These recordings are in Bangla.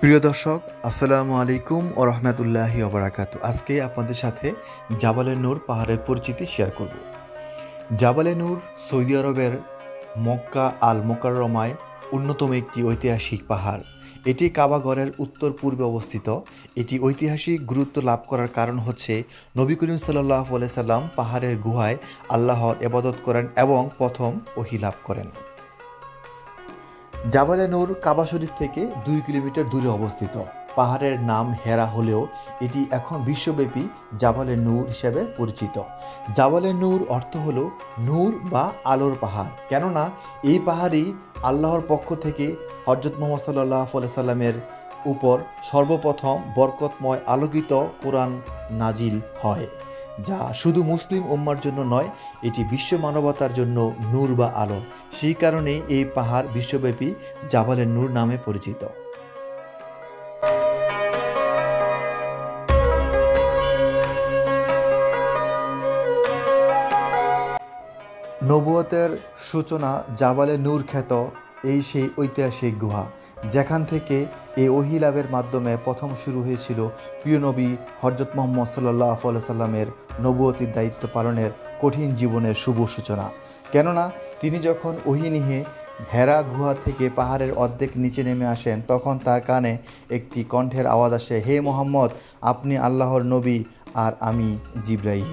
প্রিয় দর্শক, আসসালামু আলাইকুম ও রহমতুল্লাহি ওয়া বারাকাতুহু। আজকে আপনাদের সাথে জাবালে নূর পাহাড়ের পরিচিতি শেয়ার করব। জাবালে নূর সৌদি আরবের মক্কা আল মোকাররমায় অন্যতম একটি ঐতিহাসিক পাহাড়। এটি কাবাগরের উত্তর পূর্বে অবস্থিত। এটি ঐতিহাসিক গুরুত্ব লাভ করার কারণ হচ্ছে নবী করিম সাল্লাল্লাহু আলাইহি সাল্লাম পাহাড়ের গুহায় আল্লাহর ইবাদত করেন এবং প্রথম ওহী লাভ করেন। জাবালে নূর কাবা শরীফ থেকে 2 কিলোমিটার দূরে অবস্থিত। পাহাড়ের নাম হেরা হলেও এটি এখন বিশ্বব্যাপী জাবালে নূর হিসেবে পরিচিত। জাবালে নূর অর্থ হলো নূর বা আলোর পাহাড়, কেননা এই পাহাড়ই আল্লাহর পক্ষ থেকে হযরত মুহাম্মদ সাল্লাল্লাহু আলাইহি সাল্লামের উপর সর্বপ্রথম বরকতময় আলোকিত কোরআন নাজিল হয়, যা শুধু মুসলিম উম্মার জন্য নয়, এটি বিশ্ব মানবতার জন্য নূর বা আলো। সেই কারণেই এই পাহাড় বিশ্বব্যাপী জাবালে নূর নামে পরিচিত। নবুয়তের সূচনা জাবালে নূর খ্যাত এই সেই ঐতিহাসিক গুহা, যেখান থেকে এই ওহী লাভের মাধ্যমে প্রথম শুরু হয়েছিল প্রিয় নবী হযরত মুহাম্মদ সাল্লাল্লাহু আলাইহি সাল্লামের নবুয়তির দায়িত্ব পালনের কঠিন জীবনের শুভ সূচনা। কেননা তিনি যখন ওহী নিয়ে হেরা গুহা থেকে পাহাড়ের অর্ধেক নিচে নেমে আসেন, তখন তার কানে একটি কণ্ঠের আওয়াজ আসে, হে মুহাম্মদ, আপনি আল্লাহর নবী আর আমি জিবরাইল।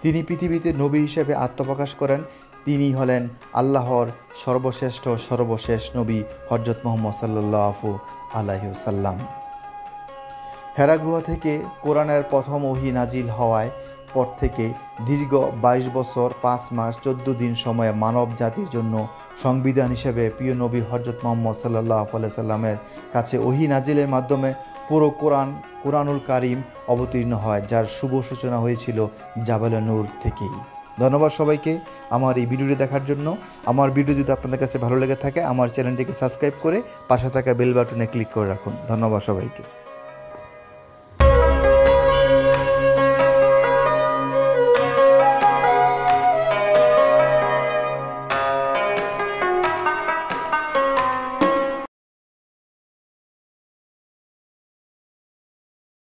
তিনি পৃথিবীতে নবী হিসেবে আত্মপ্রকাশ করেন। তিনি হলেন আল্লাহর সর্বশেষ নবী হযরত মুহাম্মদ সাল্লাল্লাহু আলাইহি সাল্লাম। হেরা গুহা থেকে কোরআনের প্রথম ওহী নাজিল হওয়ায় পর থেকে দীর্ঘ 22 বছর 5 মাস 14 দিন সময়ে মানব জাতির জন্য সংবিধান হিসেবে প্রিয় নবী হযরত মুহাম্মদ সাল্লাল্লাহু আলাইহি সাল্লামের কাছে ওহী নাজিলের মাধ্যমে পুরো কোরআনুল কারীম অবতীর্ণ হয়, যার শুভ সূচনা হয়েছিল জাবালে নূর থেকেই। ধন্যবাদ সবাইকে আমার এই ভিডিওটি দেখার জন্য। আমার ভিডিও যদি আপনাদের কাছে ভালো লেগে থাকে, আমার চ্যানেলটিকে সাবস্ক্রাইব করে পাশে থাকা বেল বাটনে ক্লিক করে রাখুন। ধন্যবাদ সবাইকে।